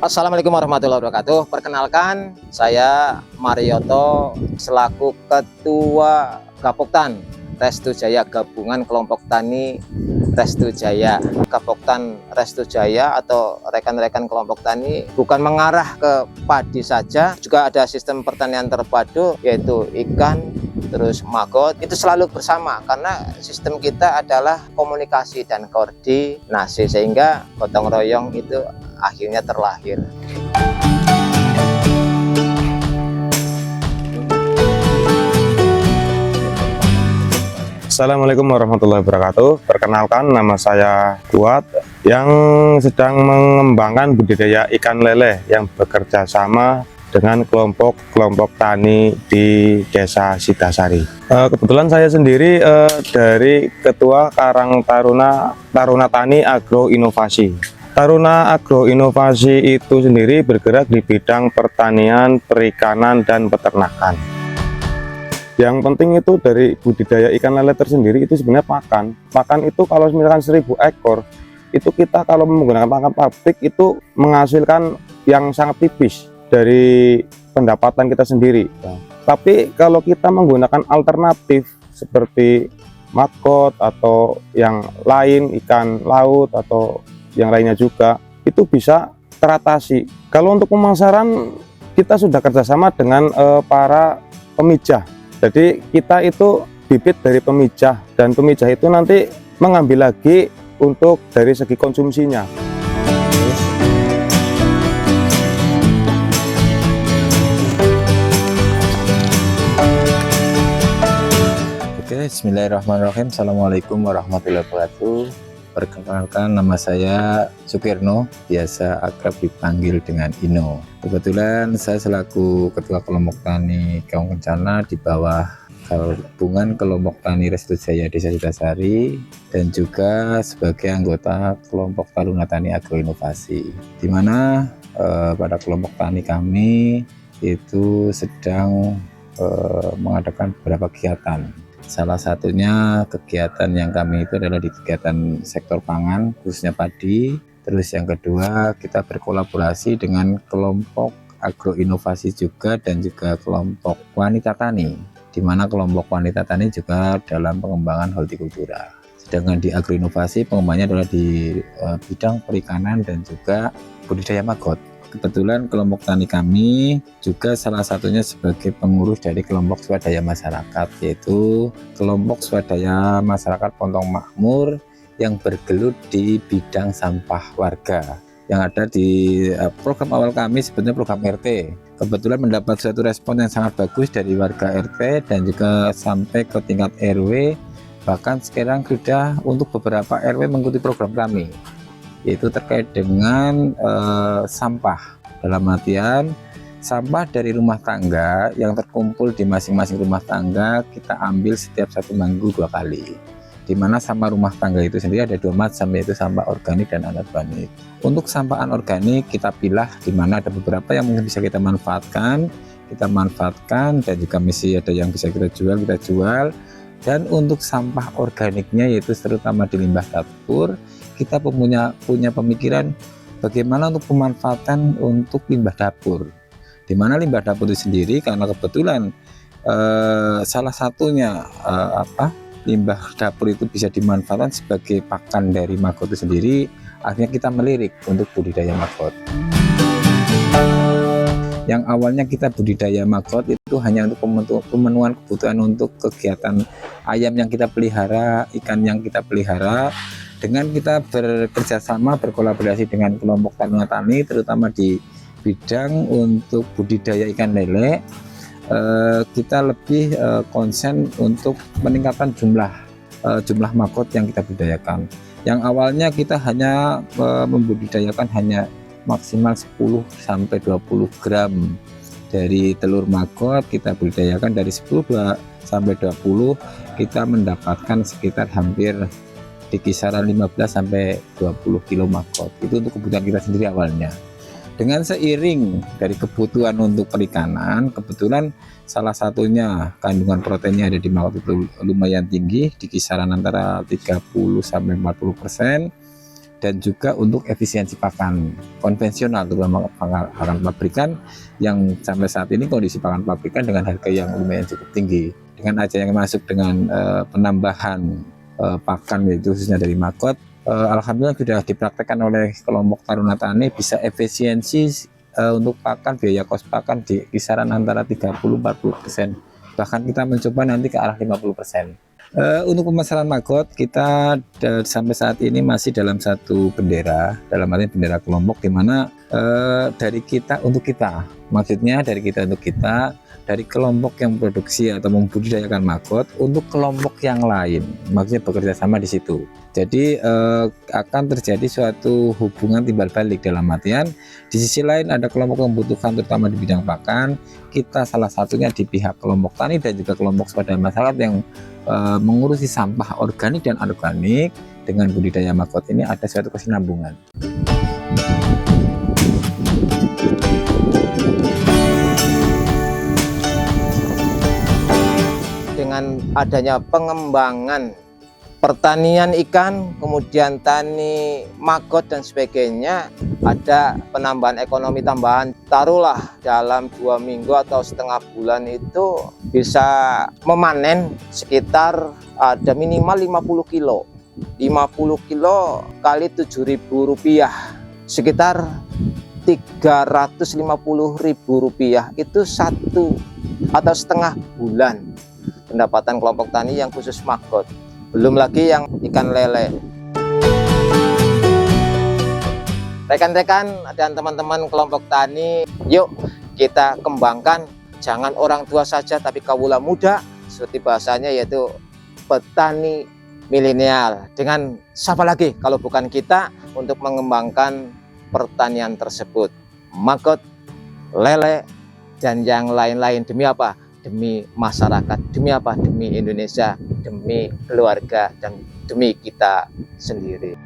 Assalamualaikum warahmatullahi wabarakatuh. Perkenalkan, saya Marioto selaku Ketua Gapoktan Restu Jaya, Gabungan Kelompok Tani Restu Jaya. Gapoktan Restu Jaya atau rekan-rekan kelompok tani bukan mengarah ke padi saja, juga ada sistem pertanian terpadu yaitu ikan, terus maggot. Itu selalu bersama karena sistem kita adalah komunikasi dan koordinasi, sehingga gotong royong itu akhirnya terlahir. Assalamualaikum warahmatullahi wabarakatuh. Perkenalkan, nama saya Kuat yang sedang mengembangkan budidaya ikan lele yang bekerja sama dengan kelompok tani di Desa Sidasari. Kebetulan saya sendiri dari Ketua Karang Taruna Tani Agro Inovasi. Taruna Agro Inovasi itu sendiri bergerak di bidang pertanian, perikanan, dan peternakan. Yang penting itu dari budidaya ikan lele tersendiri itu sebenarnya pakan. Pakan itu kalau misalkan 1000 ekor, itu kita kalau menggunakan pakan pabrik itu menghasilkan yang sangat tipis dari pendapatan kita sendiri. Tapi kalau kita menggunakan alternatif seperti maggot atau yang lain, ikan laut atau yang lainnya juga, itu bisa teratasi. Kalau untuk pemasaran, kita sudah kerjasama dengan para pemijah. Jadi kita itu bibit dari pemijah, dan pemijah itu nanti mengambil lagi untuk dari segi konsumsinya. Oke, bismillahirrahmanirrahim. Assalamualaikum warahmatullahi wabarakatuh. Perkenalkan, nama saya Sukirno, biasa akrab dipanggil dengan Ino. Kebetulan saya selaku Ketua Kelompok Tani Kaung Kencana di bawah Gabungan Kelompok Tani Restu Jaya Desa Sidasari, dan juga sebagai anggota Kelompok Taruna Tani Agro Inovasi, di mana pada kelompok tani kami itu sedang mengadakan beberapa kegiatan. Salah satunya kegiatan yang kami itu adalah di kegiatan sektor pangan, khususnya padi. Terus yang kedua, kita berkolaborasi dengan kelompok agro inovasi juga, dan juga kelompok wanita tani, di mana kelompok wanita tani juga dalam pengembangan hortikultura. Sedangkan di agro inovasi pengembangannya adalah di bidang perikanan dan juga budidaya maggot. Kebetulan kelompok tani kami juga salah satunya sebagai pengurus dari kelompok swadaya masyarakat, yaitu kelompok swadaya masyarakat Pontong Makmur yang bergelut di bidang sampah warga, yang ada di program awal kami sebetulnya program RT. Kebetulan mendapat suatu respon yang sangat bagus dari warga RT dan juga sampai ke tingkat RW, bahkan sekarang sudah untuk beberapa RW mengikuti program kami, yaitu terkait dengan sampah. Dalam artian sampah dari rumah tangga yang terkumpul di masing-masing rumah tangga kita ambil setiap 1 minggu 2 kali, di mana sampah rumah tangga itu sendiri ada 2 macam, yaitu sampah organik dan anorganik. Untuk sampah anorganik kita pilah, di mana ada beberapa yang mungkin bisa kita manfaatkan dan juga masih ada yang bisa kita jual. Dan untuk sampah organiknya, yaitu terutama di limbah dapur, kita punya pemikiran bagaimana untuk pemanfaatan untuk limbah dapur, di mana limbah dapur itu sendiri, karena kebetulan salah satunya limbah dapur itu bisa dimanfaatkan sebagai pakan dari maggot itu sendiri. Akhirnya kita melirik untuk budidaya maggot. Yang awalnya kita budidaya maggot itu hanya untuk pemenuhan kebutuhan untuk kegiatan ayam yang kita pelihara, ikan yang kita pelihara. Dengan kita bekerja sama, berkolaborasi dengan kelompok taruna tani, terutama di bidang untuk budidaya ikan lele, kita lebih konsen untuk meningkatkan jumlah maggot yang kita budidayakan. Yang awalnya kita hanya membudidayakan hanya maksimal 10-20 gram dari telur maggot, kita budidayakan dari 10-20 kita mendapatkan sekitar hampir di kisaran 15-20 kilo maggot. Itu untuk kebutuhan kita sendiri awalnya. Dengan seiring dari kebutuhan untuk perikanan, kebetulan salah satunya kandungan proteinnya ada di maggot itu lumayan tinggi, di kisaran antara 30-40%. dan juga untuk efisiensi pakan konvensional, terutama pakan pabrikan yang sampai saat ini kondisi pakan pabrikan dengan harga yang lumayan cukup tinggi. Dengan aja yang masuk dengan penambahan pakan yaitu khususnya dari Makot, alhamdulillah sudah dipraktekkan oleh kelompok Taruna Tani bisa efisiensi untuk pakan, biaya kos pakan di kisaran antara 30-40%, bahkan kita mencoba nanti ke arah 50%. Untuk pemasaran Makot kita sampai saat ini masih dalam satu bendera, dalam arti bendera kelompok, di mana dari kita untuk kita, maksudnya dari kita untuk kita, dari kelompok yang produksi atau membudidayakan Makot untuk kelompok yang lain, maksudnya bekerja sama di situ. Jadi akan terjadi suatu hubungan timbal balik, dalam artian di sisi lain ada kelompok yang membutuhkan terutama di bidang pakan, kita salah satunya di pihak kelompok tani dan juga kelompok swadaya masyarakat yang mengurusi sampah organik dan anorganik. Dengan budidaya Makot ini ada suatu kesinambungan. Dengan adanya pengembangan pertanian ikan, kemudian tani Makot dan sebagainya, ada penambahan ekonomi tambahan. Taruhlah dalam 2 minggu atau setengah bulan itu bisa memanen sekitar ada minimal 50 kilo. 50 kilo kali Rp7.000, sekitar Rp350.000, itu 1 atau setengah bulan pendapatan kelompok tani yang khusus Makot. Belum lagi yang ikan lele. Rekan-rekan dan teman-teman kelompok tani, yuk kita kembangkan, jangan orang tua saja tapi kawula muda, seperti bahasanya yaitu petani milenial. Dengan siapa lagi kalau bukan kita untuk mengembangkan pertanian tersebut, Makot, lele, dan yang lain-lain. Demi apa? Demi masyarakat. Demi apa? Demi Indonesia, demi keluarga, dan demi kita sendiri.